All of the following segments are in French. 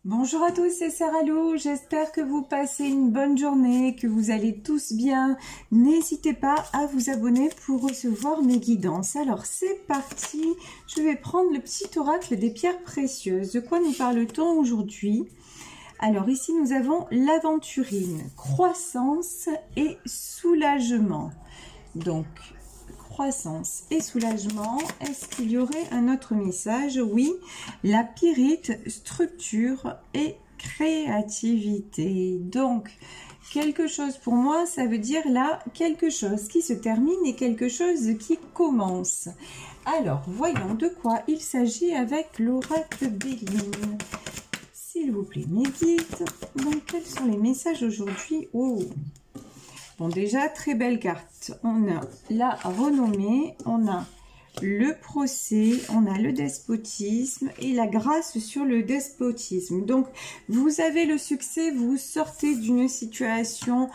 Bonjour à tous, c'est Sarah Lou, j'espère que vous passez une bonne journée, que vous allez tous bien. N'hésitez pas à vous abonner pour recevoir mes guidances. Alors c'est parti, je vais prendre le petit oracle des pierres précieuses. De quoi nous parle-t-on aujourd'hui? Alors ici nous avons l'aventurine, croissance et soulagement. Donc croissance et soulagement, est-ce qu'il y aurait un autre message? Oui, la pyrite, structure et créativité. Donc quelque chose pour moi, ça veut dire là quelque chose qui se termine et quelque chose qui commence. Alors voyons de quoi il s'agit avec l'oracle Béline. S'il vous plaît, mes guides. Donc quels sont les messages aujourd'hui? Oh, bon, déjà, très belle carte. On a la renommée, on a le procès, on a le despotisme et la grâce sur le despotisme. Donc, vous avez le succès, vous sortez d'une situation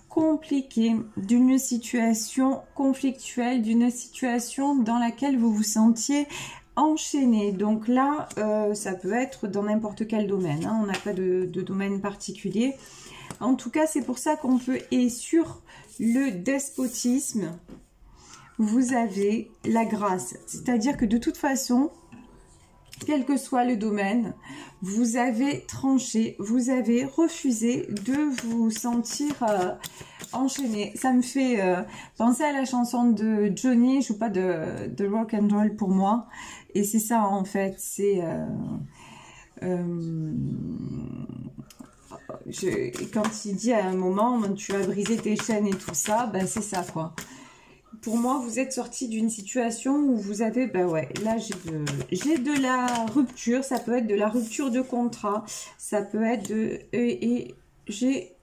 compliquée, d'une situation conflictuelle, d'une situation dans laquelle vous vous sentiez enchaîné. Donc là, ça peut être dans n'importe quel domaine, hein. On n'a pas de domaine particulier. En tout cas, c'est pour ça qu'on peut, et sur le despotisme, vous avez la grâce. C'est-à-dire que de toute façon, quel que soit le domaine, vous avez tranché, vous avez refusé de vous sentir enchaîné. Ça me fait penser à la chanson de Johnny, je joue pas de rock and roll pour moi. Et c'est ça en fait, c'est... quand il dit à un moment, tu as brisé tes chaînes et tout ça, ben c'est ça quoi. Pour moi, vous êtes sorti d'une situation où vous avez, ben ouais, là j'ai de la rupture, ça peut être de la rupture de contrat, ça peut être j'ai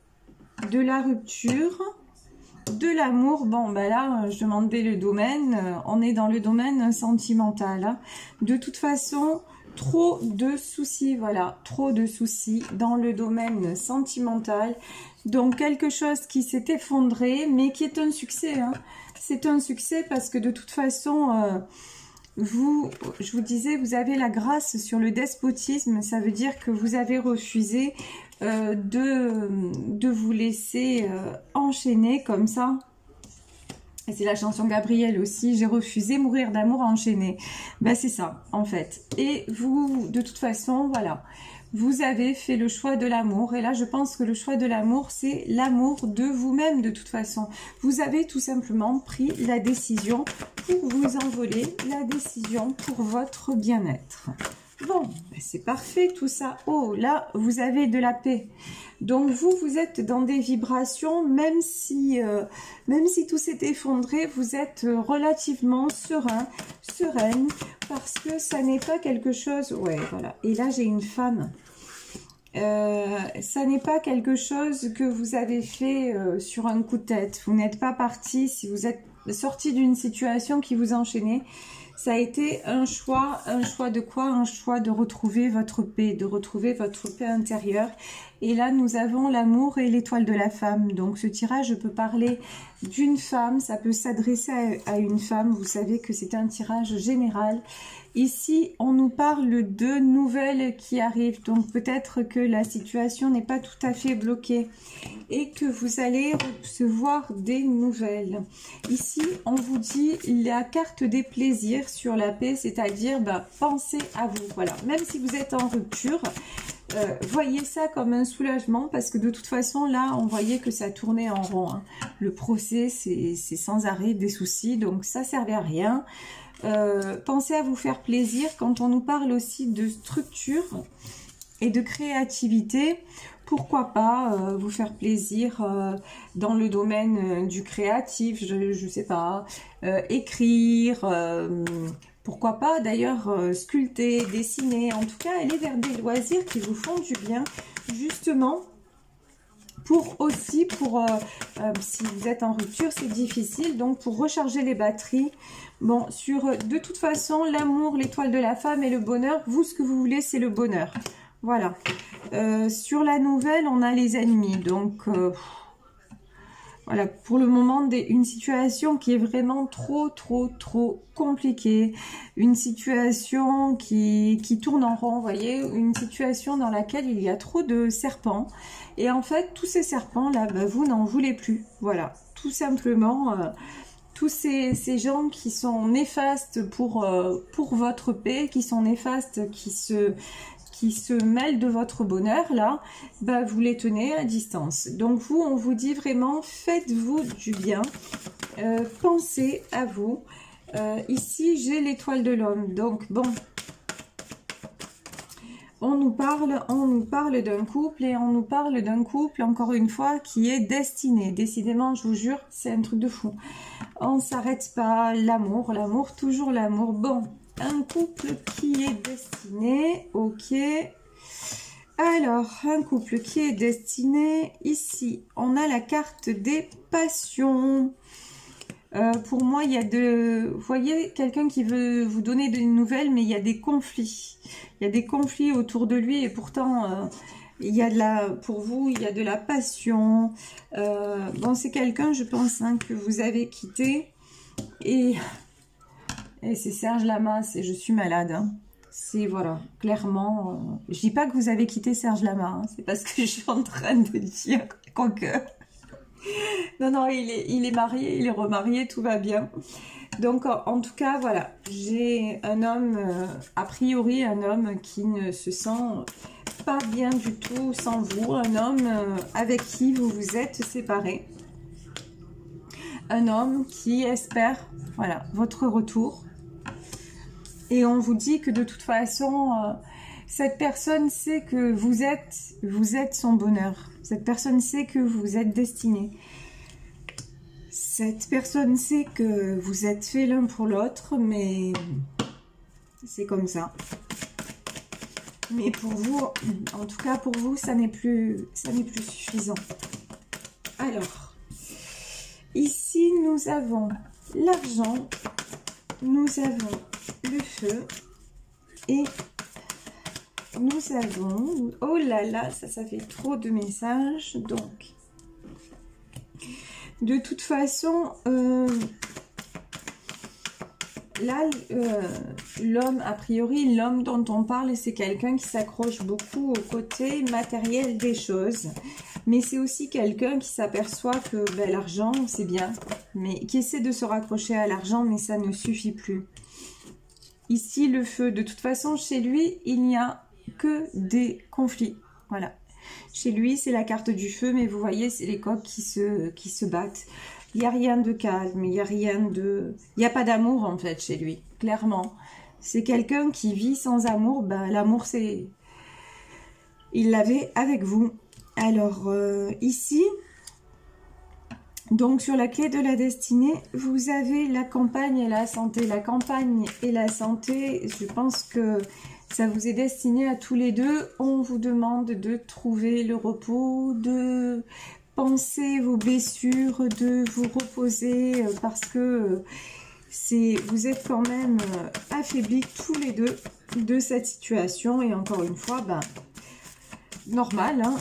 de la rupture, de l'amour. Bon, ben là, je demandais le domaine, on est dans le domaine sentimental, hein. De toute façon... Trop de soucis, voilà, trop de soucis dans le domaine sentimental. Donc, quelque chose qui s'est effondré, mais qui est un succès, hein. C'est un succès parce que de toute façon, je vous disais, vous avez la grâce sur le despotisme. Ça veut dire que vous avez refusé de vous laisser enchaîner comme ça. Et c'est la chanson Gabriel aussi, j'ai refusé mourir d'amour enchaîné. Ben c'est ça, en fait. Et vous, de toute façon, voilà, vous avez fait le choix de l'amour. Et là, je pense que le choix de l'amour, c'est l'amour de vous-même, de toute façon. Vous avez tout simplement pris la décision pour vous envoler, la décision pour votre bien-être. Bon, ben c'est parfait tout ça. Oh, là, vous avez de la paix. Donc vous êtes dans des vibrations, même si tout s'est effondré, vous êtes relativement serein, sereine, parce que ça n'est pas quelque chose... Ouais, voilà. Et là, j'ai une femme. Ça n'est pas quelque chose que vous avez fait sur un coup de tête. Vous n'êtes pas parti, si vous êtes sorti d'une situation qui vous enchaînait. Ça a été un choix de quoi? Un choix de retrouver votre paix, de retrouver votre paix intérieure. Et là, nous avons l'amour et l'étoile de la femme. Donc, ce tirage peut parler d'une femme, ça peut s'adresser à une femme. Vous savez que c'est un tirage général. Ici, on nous parle de nouvelles qui arrivent. Donc, peut-être que la situation n'est pas tout à fait bloquée et que vous allez recevoir des nouvelles. Ici, on vous dit la carte des plaisirs sur la paix, c'est-à-dire pensez à vous. Voilà, même si vous êtes en rupture, voyez ça comme un soulagement parce que de toute façon, là, on voyait que ça tournait en rond, hein. Le procès, c'est sans arrêt des soucis, donc ça servait à rien. Pensez à vous faire plaisir quand on nous parle aussi de structure et de créativité. Pourquoi pas vous faire plaisir dans le domaine du créatif, je sais pas, écrire, pourquoi pas d'ailleurs sculpter, dessiner. En tout cas, aller vers des loisirs qui vous font du bien, justement. Si vous êtes en rupture, c'est difficile, donc pour recharger les batteries. Bon, de toute façon, l'amour, l'étoile de la femme et le bonheur, vous, ce que vous voulez, c'est le bonheur. Voilà. Sur la nouvelle, on a les ennemis, donc Voilà, pour le moment, une situation qui est vraiment trop compliquée. Une situation qui tourne en rond, vous voyez. Une situation dans laquelle il y a trop de serpents. Et en fait, tous ces serpents-là, bah, vous n'en voulez plus. Voilà, tout simplement, tous ces gens qui sont néfastes pour votre paix, qui sont néfastes, qui se mêlent de votre bonheur, là, bah, vous les tenez à distance. Donc vous, on vous dit vraiment, faites-vous du bien, pensez à vous. Ici, j'ai l'étoile de l'homme. Donc bon, on nous parle d'un couple, et on nous parle d'un couple, encore une fois, qui est destiné. Décidément, je vous jure, c'est un truc de fou. On ne s'arrête pas, l'amour, toujours l'amour. Bon, un couple qui est destiné, ok. Alors, un couple qui est destiné, ici, on a la carte des passions. Pour moi, il y a vous voyez, quelqu'un qui veut vous donner des nouvelles, mais il y a des conflits. Il y a des conflits autour de lui, et pourtant, il y a pour vous, il y a de la passion. Bon, c'est quelqu'un, je pense, hein, que vous avez quitté. Et c'est Serge Lama, c'est je suis malade. Hein. C'est, voilà, clairement, je dis pas que vous avez quitté Serge Lama, hein, c'est pas ce que je suis en train de dire, quoique. Non, il est marié, il est remarié, tout va bien. Donc, en tout cas, voilà, j'ai un homme, a priori, un homme qui ne se sent pas bien du tout sans vous, un homme avec qui vous vous êtes séparés. Un homme qui espère, voilà, votre retour. Et on vous dit que de toute façon, cette personne sait que vous êtes son bonheur. Cette personne sait que vous êtes destiné. Cette personne sait que vous êtes faits l'un pour l'autre, mais c'est comme ça. Mais pour vous, en tout cas pour vous, ça n'est plus suffisant. Alors, ici nous avons l'argent, nous avons le feu et nous avons, oh là là, ça fait trop de messages. Donc, de toute façon, là, l'homme, a priori, l'homme dont on parle, c'est quelqu'un qui s'accroche beaucoup au côté matériel des choses. Mais c'est aussi quelqu'un qui s'aperçoit que ben, l'argent, c'est bien, mais qui essaie de se raccrocher à l'argent, mais ça ne suffit plus. Ici, le feu, de toute façon, chez lui, il n'y a que des conflits. Voilà. Chez lui, c'est la carte du feu, mais vous voyez, c'est les coqs qui se battent. Il n'y a rien de calme, il n'y a rien de... Il n'y a pas d'amour, en fait, chez lui, clairement. C'est quelqu'un qui vit sans amour. Ben, l'amour, c'est... Il l'avait avec vous. Alors, ici... Donc, sur la clé de la destinée, vous avez la campagne et la santé. La campagne et la santé, je pense que ça vous est destiné à tous les deux. On vous demande de trouver le repos, de penser vos blessures, de vous reposer parce que vous êtes quand même affaiblis tous les deux de cette situation. Et encore une fois, ben, normal, hein,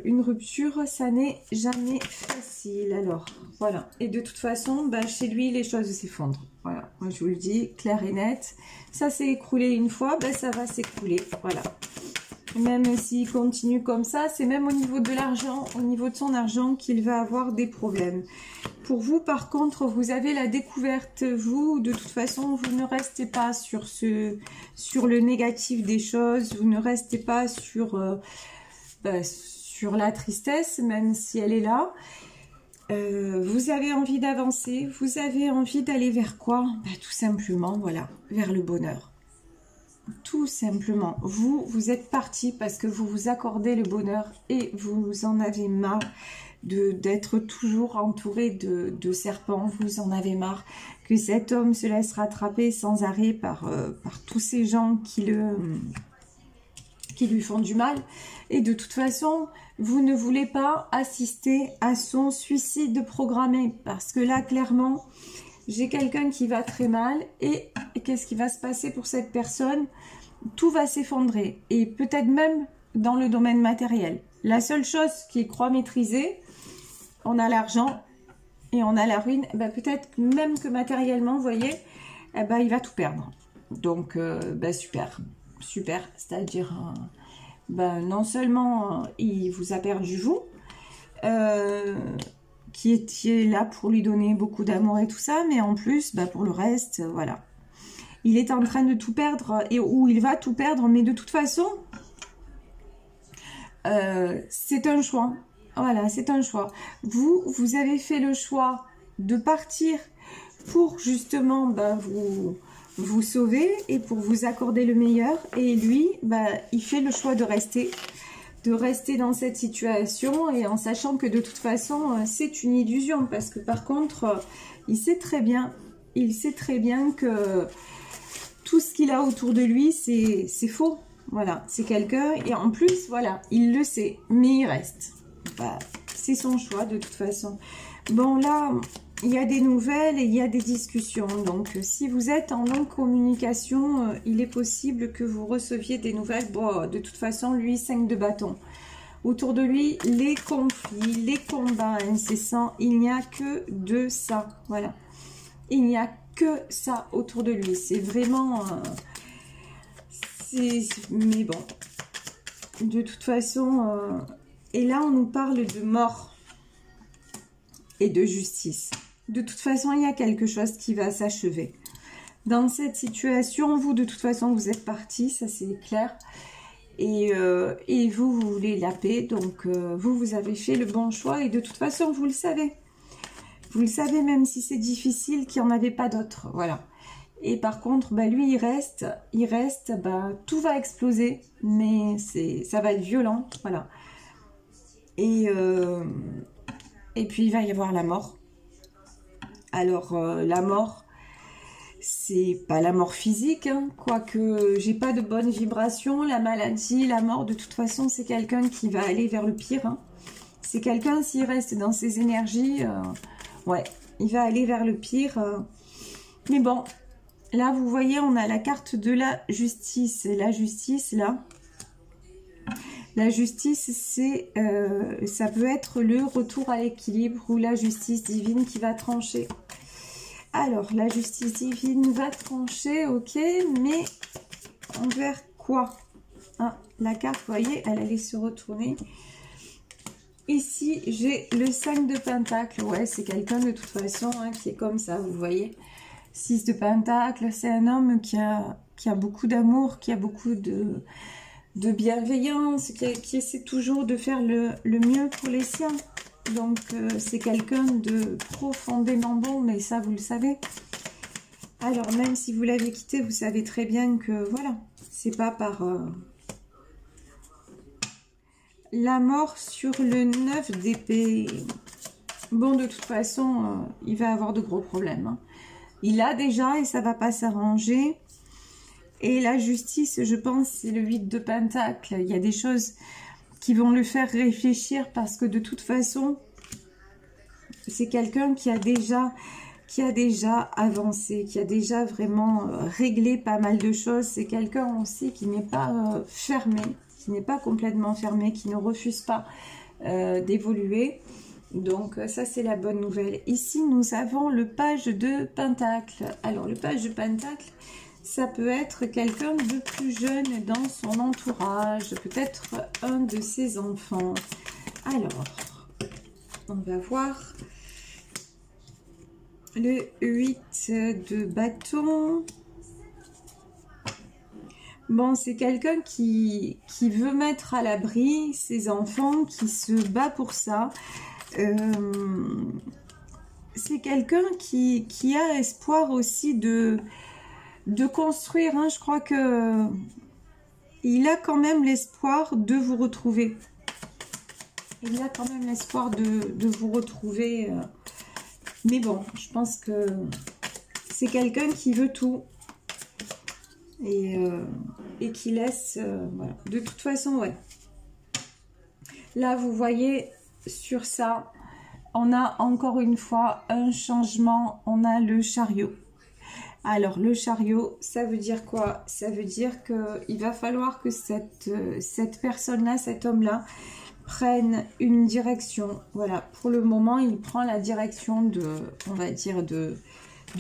une rupture, ça n'est jamais facile. Alors, voilà. Et de toute façon, bah, chez lui, les choses s'effondrent. Voilà, moi je vous le dis, clair et net. Ça s'est écroulé une fois, bah, ça va s'écrouler. Voilà. Même s'il continue comme ça, c'est même au niveau de l'argent, au niveau de son argent, qu'il va avoir des problèmes. Pour vous, par contre, vous avez la découverte. Vous, de toute façon, vous ne restez pas sur le négatif des choses. Vous ne restez pas sur la tristesse, même si elle est là. Vous avez envie d'avancer, vous avez envie d'aller vers quoi? Tout simplement, voilà, vers le bonheur. Tout simplement. Vous êtes parti parce que vous vous accordez le bonheur et vous en avez marre d'être toujours entouré de serpents. Vous en avez marre que cet homme se laisse rattraper sans arrêt par tous ces gens qui lui font du mal. Et de toute façon, vous ne voulez pas assister à son suicide programmé. Parce que là, clairement, j'ai quelqu'un qui va très mal. Et qu'est-ce qui va se passer pour cette personne? Tout va s'effondrer. Et peut-être même dans le domaine matériel. La seule chose qu'il croit maîtriser, on a l'argent. et on a la ruine, ben, peut-être même que matériellement, vous voyez, eh ben, il va tout perdre. Donc, ben, super, super. C'est-à-dire, ben, non seulement il vous a perdu vous, qui étiez là pour lui donner beaucoup d'amour et tout ça, mais en plus, ben, pour le reste, voilà. Il est en train de tout perdre, ou il va tout perdre, mais de toute façon, c'est un choix. Voilà, c'est un choix. Vous avez fait le choix de partir pour justement ben, vous sauver et pour vous accorder le meilleur. Et lui, ben, il fait le choix de rester dans cette situation et en sachant que de toute façon, c'est une illusion. Parce que par contre, il sait très bien que tout ce qu'il a autour de lui, c'est faux. Voilà, c'est quelqu'un, et en plus, voilà, il le sait, mais il reste. Bah, c'est son choix, de toute façon. Bon, là, il y a des nouvelles et il y a des discussions. Donc, si vous êtes en longue communication, il est possible que vous receviez des nouvelles. Bon, de toute façon, lui, 5 de bâton. Autour de lui, les conflits, les combats incessants, il n'y a que de ça. Voilà. Il n'y a que ça autour de lui. C'est vraiment... mais bon, de toute façon, et là on nous parle de mort et de justice. De toute façon, il y a quelque chose qui va s'achever. Dans cette situation, vous, de toute façon, vous êtes parti, ça c'est clair. Et vous voulez la paix, donc vous avez fait le bon choix. Et de toute façon, vous le savez. Vous le savez, même si c'est difficile, qu'il n'y en avait pas d'autre. Voilà. Et par contre, bah, lui, il reste, bah, tout va exploser, mais ça va être violent, voilà. Et puis, il va y avoir la mort. Alors, la mort, c'est pas la mort physique, hein, quoique j'ai pas de bonnes vibrations, la maladie, la mort, de toute façon, c'est quelqu'un qui va aller vers le pire. Hein. C'est quelqu'un, s'il reste dans ses énergies, ouais, il va aller vers le pire. Mais bon... Là, vous voyez, on a la carte de la justice. La justice, là, la justice, c'est, ça peut être le retour à l'équilibre ou la justice divine qui va trancher. Alors, la justice divine va trancher, ok, mais envers quoi? Ah, la carte, vous voyez, elle allait se retourner. Ici, j'ai le 5 de Pentacle. Ouais, c'est quelqu'un de toute façon hein, qui est comme ça, vous voyez. 6 de Pentacle, c'est un homme qui a beaucoup d'amour, qui a beaucoup de bienveillance, qui essaie toujours de faire le mieux pour les siens. Donc, c'est quelqu'un de profondément bon, mais ça, vous le savez. Alors, même si vous l'avez quitté, vous savez très bien que, voilà, c'est pas par... La mort sur le 9 d'épée. Bon, de toute façon, il va avoir de gros problèmes, hein. Il a déjà et ça va pas s'arranger. Et la justice, je pense, c'est le 8 de Pentacle. Il y a des choses qui vont le faire réfléchir parce que de toute façon, c'est quelqu'un qui a déjà avancé, qui a déjà vraiment réglé pas mal de choses. C'est quelqu'un aussi qui n'est pas fermé, qui n'est pas complètement fermé, qui ne refuse pas d'évoluer. Donc ça c'est la bonne nouvelle. Ici nous avons le page de Pentacle. Alors le page de Pentacle, ça peut être quelqu'un de plus jeune dans son entourage, peut-être un de ses enfants. Alors, on va voir le 8 de bâton. Bon, c'est quelqu'un qui veut mettre à l'abri ses enfants, qui se bat pour ça. C'est quelqu'un qui a espoir aussi de construire. Hein. Je crois que il a quand même l'espoir de vous retrouver. Il a quand même l'espoir de vous retrouver. Mais bon, je pense que c'est quelqu'un qui veut tout. Et qui laisse... voilà. De toute façon, ouais. Là, vous voyez... Sur ça, on a encore une fois un changement, on a le chariot. Alors le chariot, ça veut dire quoi? Ça veut dire qu'il va falloir que cette personne-là, cet homme-là, prenne une direction. Voilà, pour le moment, il prend la direction de, on va dire, de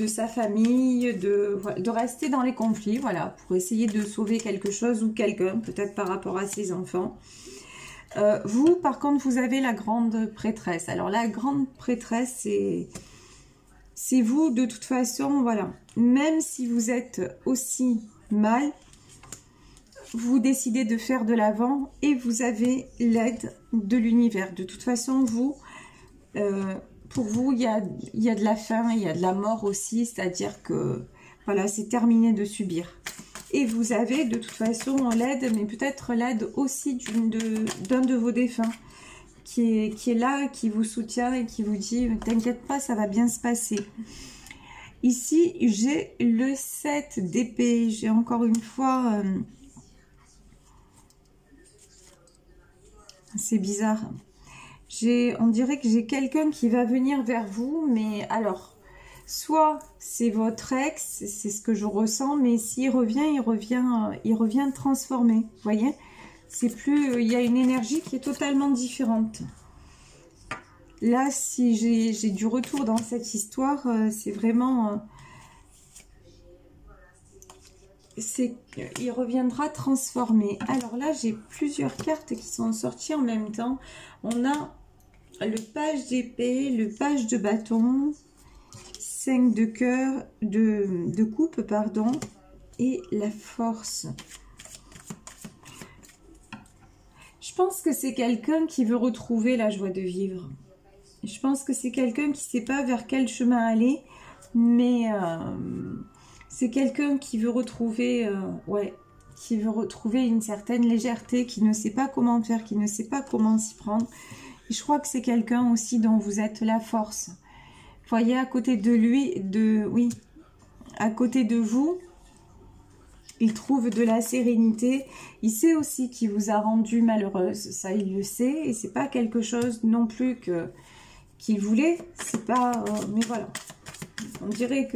sa famille, de rester dans les conflits, voilà, pour essayer de sauver quelque chose ou quelqu'un, peut-être par rapport à ses enfants. Vous, par contre, vous avez la grande prêtresse. Alors, la grande prêtresse, c'est vous, de toute façon, voilà. Même si vous êtes aussi mal, vous décidez de faire de l'avant et vous avez l'aide de l'univers. De toute façon, vous, pour vous, il y a de la faim, il y a de la mort aussi, c'est-à-dire que, voilà, c'est terminé de subir. Et vous avez de toute façon l'aide, mais peut-être l'aide aussi d'un de vos défunts qui est là, qui vous soutient et qui vous dit « T'inquiète pas, ça va bien se passer ». Ici, j'ai le 7 d'épée. J'ai encore une fois... c'est bizarre. On dirait que j'ai quelqu'un qui va venir vers vous, mais alors... Soit c'est votre ex, c'est ce que je ressens, mais s'il revient, il revient transformé. Vous voyez, c'est plus, il y a une énergie qui est totalement différente. Là, si j'ai du retour dans cette histoire, c'est vraiment, il reviendra transformé. Alors là, j'ai plusieurs cartes qui sont sorties en même temps. On a le page d'épée, le page de bâton. 5 de cœur, de coupe, pardon, et la force. Je pense que c'est quelqu'un qui veut retrouver la joie de vivre. Je pense que c'est quelqu'un qui ne sait pas vers quel chemin aller, mais c'est quelqu'un qui veut retrouver, qui veut retrouver une certaine légèreté, qui ne sait pas comment faire, qui ne sait pas comment s'y prendre. Et je crois que c'est quelqu'un aussi dont vous êtes la force. Voyez, à côté de lui, à côté de vous, il trouve de la sérénité. Il sait aussi qu'il vous a rendu malheureuse, ça il le sait, et c'est pas quelque chose non plus qu'il voulait. C'est pas, mais voilà, on dirait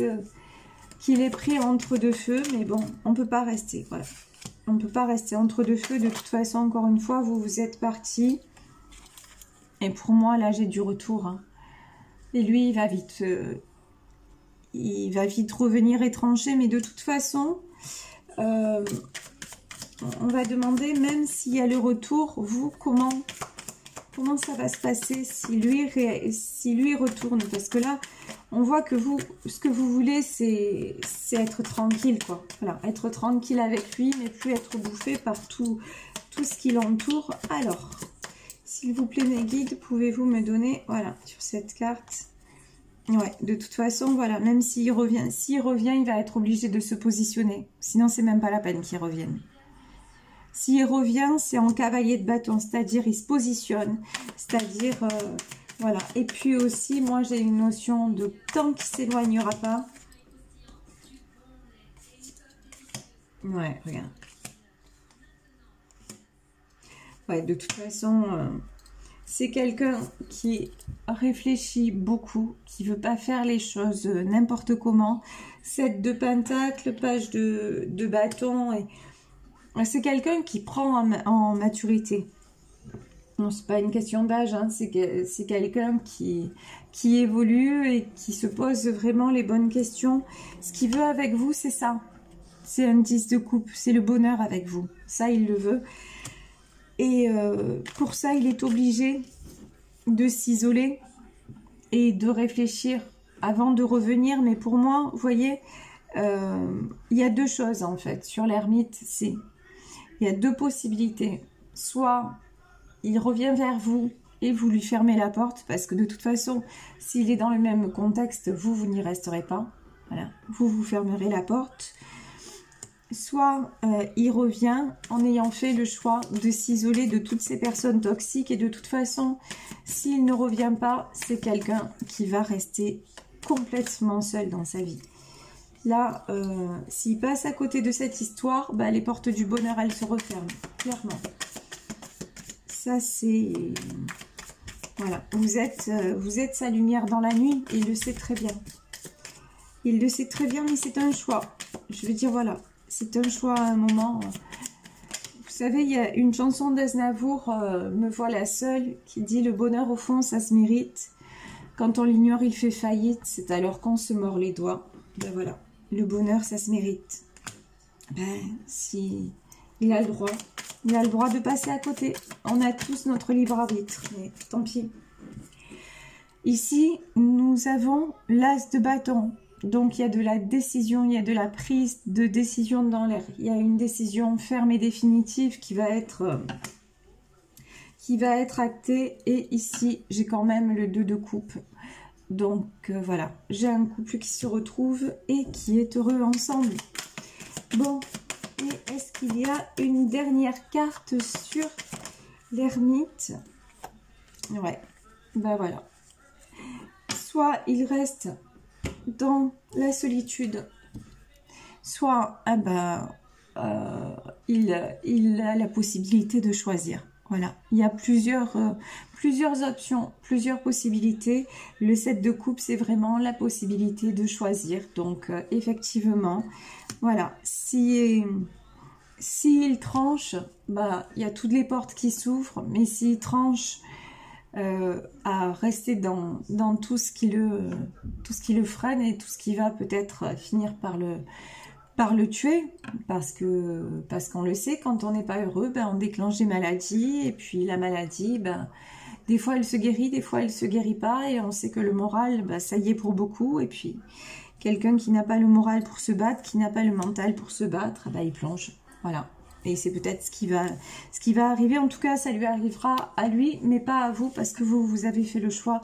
qu'il est pris entre deux feux, mais bon, on peut pas rester, voilà, on peut pas rester entre deux feux. De toute façon, encore une fois, vous êtes parti, et pour moi là, j'ai du retour. Hein. Et lui, il va vite revenir étranger. Mais de toute façon, on va demander, même s'il y a le retour, vous, comment ça va se passer si lui retourne. Parce que là, on voit que vous, ce que vous voulez, c'est être tranquille, quoi. Voilà, être tranquille avec lui, mais plus être bouffé par tout ce qui l'entoure. Alors... S'il vous plaît, mes guides, pouvez-vous me donner, voilà, sur cette carte. Ouais, de toute façon, voilà, même s'il revient, il va être obligé de se positionner. Sinon, c'est même pas la peine qu'il revienne. S'il revient, c'est en cavalier de bâton, c'est-à-dire il se positionne, c'est-à-dire, voilà. Et puis aussi, moi, j'ai une notion de tant qu'il s'éloignera pas. Ouais, regarde. Ouais, de toute façon, c'est quelqu'un qui réfléchit beaucoup, qui ne veut pas faire les choses n'importe comment. 7 de pentacle, page de bâton. C'est quelqu'un qui prend en maturité. Non, c'est pas une question d'âge, hein, c'est quelqu'un qui évolue et qui se pose vraiment les bonnes questions. Ce qu'il veut avec vous, c'est ça. C'est un 10 de coupe, c'est le bonheur avec vous. Ça, il le veut. Et pour ça, il est obligé de s'isoler et de réfléchir avant de revenir. Mais pour moi, vous voyez, il y a deux choses en fait sur l'ermite. Il y a deux possibilités. Soit il revient vers vous et vous lui fermez la porte, parce que de toute façon, s'il est dans le même contexte, vous n'y resterez pas. Voilà, vous fermerez la porte. Soit il revient en ayant fait le choix de s'isoler de toutes ces personnes toxiques. Et de toute façon, s'il ne revient pas, c'est quelqu'un qui va rester complètement seul dans sa vie. Là, s'il passe à côté de cette histoire, bah, les portes du bonheur, elles se referment, clairement. Ça, c'est... Voilà, vous êtes sa lumière dans la nuit, et il le sait très bien. Il le sait très bien, mais c'est un choix. Je veux dire, voilà. C'est un choix à un moment. savez, il y a une chanson d'Aznavour, Me voilà seule, qui dit « Le bonheur, au fond, ça se mérite. Quand on l'ignore, il fait faillite. C'est alors qu'on se mord les doigts. » Ben voilà, le bonheur, ça se mérite. Ben, si il a le droit. Il a le droit de passer à côté. On a tous notre libre arbitre, mais tant pis. Ici, nous avons l'as de bâton. Donc, il y a de la décision, il y a de la prise de décision dans l'air. Il y a une décision ferme et définitive qui va être actée. Et ici, j'ai quand même le 2 de coupe. Donc, voilà. J'ai un couple qui se retrouve et qui est heureux ensemble. Bon, et est-ce qu'il y a une dernière carte sur l'ermite? Ouais, ben voilà. Soit il reste dans la solitude, soit il a la possibilité de choisir. Voilà, il y a plusieurs options, plusieurs possibilités. Le 7 de coupe, c'est vraiment la possibilité de choisir. Donc, effectivement, voilà, s'il tranche, bah, il y a toutes les portes qui s'ouvrent, mais s'il tranche à rester dans tout ce qui le freine et tout ce qui va peut-être finir par le tuer, parce qu'on le sait, quand on n'est pas heureux, ben, on déclenche des maladies, et puis la maladie, ben, des fois elle se guérit, des fois elle se guérit pas, et on sait que le moral, ben, ça y est pour beaucoup, et puis quelqu'un qui n'a pas le moral pour se battre, qui n'a pas le mental pour se battre, ben, il plonge, voilà. Et c'est peut-être ce qui va arriver. En tout cas, ça lui arrivera à lui, mais pas à vous, parce que vous avez fait le choix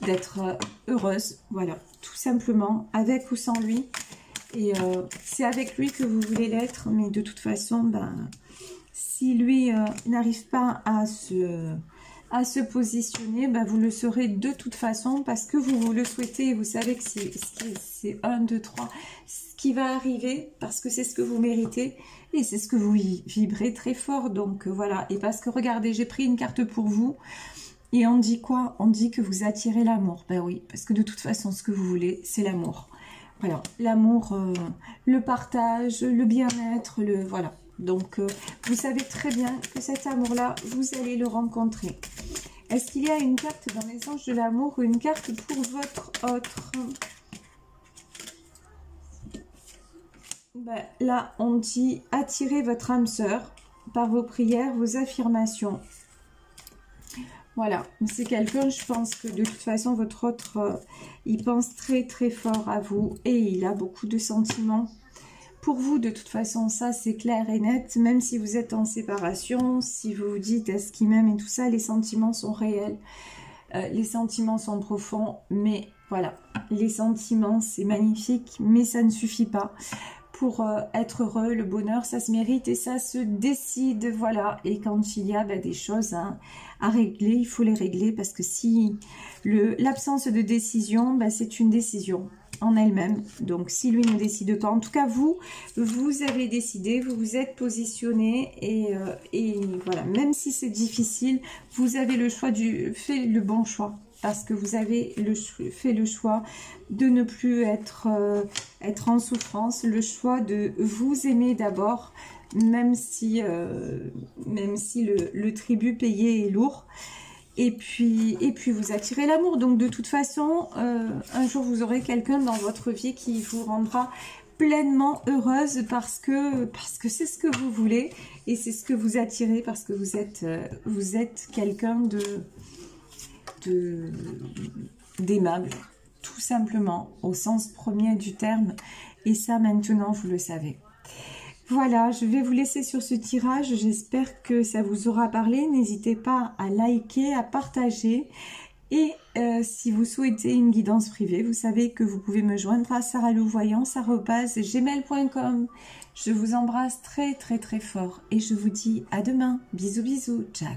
d'être heureuse. Voilà, tout simplement, avec ou sans lui. Et c'est avec lui que vous voulez l'être, mais de toute façon, ben, si lui n'arrive pas à se positionner, ben, vous le saurez de toute façon, parce que vous le souhaitez, et vous savez que c'est 1, 2, 3, ce qui va arriver, parce que c'est ce que vous méritez, et c'est ce que vous vibrez très fort, donc voilà. Et parce que, regardez, j'ai pris une carte pour vous, et on dit quoi? On dit que vous attirez l'amour. Ben oui, parce que de toute façon, ce que vous voulez, c'est l'amour. Voilà, l'amour, le partage, le bien-être, voilà. Donc, vous savez très bien que cet amour-là, vous allez le rencontrer. Est-ce qu'il y a une carte dans les anges de l'amour ou une carte pour votre autre? Ben, là, on dit attirez votre âme sœur par vos prières, vos affirmations. Voilà, c'est quelqu'un, je pense que de toute façon, votre autre, il pense très très fort à vous et il a beaucoup de sentiments pour vous. De toute façon, ça c'est clair et net, même si vous êtes en séparation, si vous vous dites est-ce qu'il m'aime et tout ça, les sentiments sont réels, les sentiments sont profonds, mais voilà, les sentiments c'est magnifique, mais ça ne suffit pas. Pour être heureux, le bonheur, ça se mérite et ça se décide, voilà. Et quand il y a des choses à régler, il faut les régler parce que si l'absence de décision, c'est une décision en elle-même. Donc, si lui ne décide pas, en tout cas, vous avez décidé, vous vous êtes positionné et voilà. Même si c'est difficile, vous avez le choix fait le bon choix. Parce que vous avez fait le choix de ne plus être en souffrance, le choix de vous aimer d'abord, même si le tribut payé est lourd. Et puis vous attirez l'amour. Donc de toute façon, un jour vous aurez quelqu'un dans votre vie qui vous rendra pleinement heureuse parce que c'est ce que vous voulez et c'est ce que vous attirez parce que vous êtes quelqu'un d'aimable, tout simplement, au sens premier du terme, et ça maintenant vous le savez. Voilà, je vais vous laisser sur ce tirage, j'espère que ça vous aura parlé, n'hésitez pas à liker, à partager, et si vous souhaitez une guidance privée, vous savez que vous pouvez me joindre à saralouvoyance@gmail.com. Je vous embrasse très très très fort, et je vous dis à demain, bisous bisous, ciao.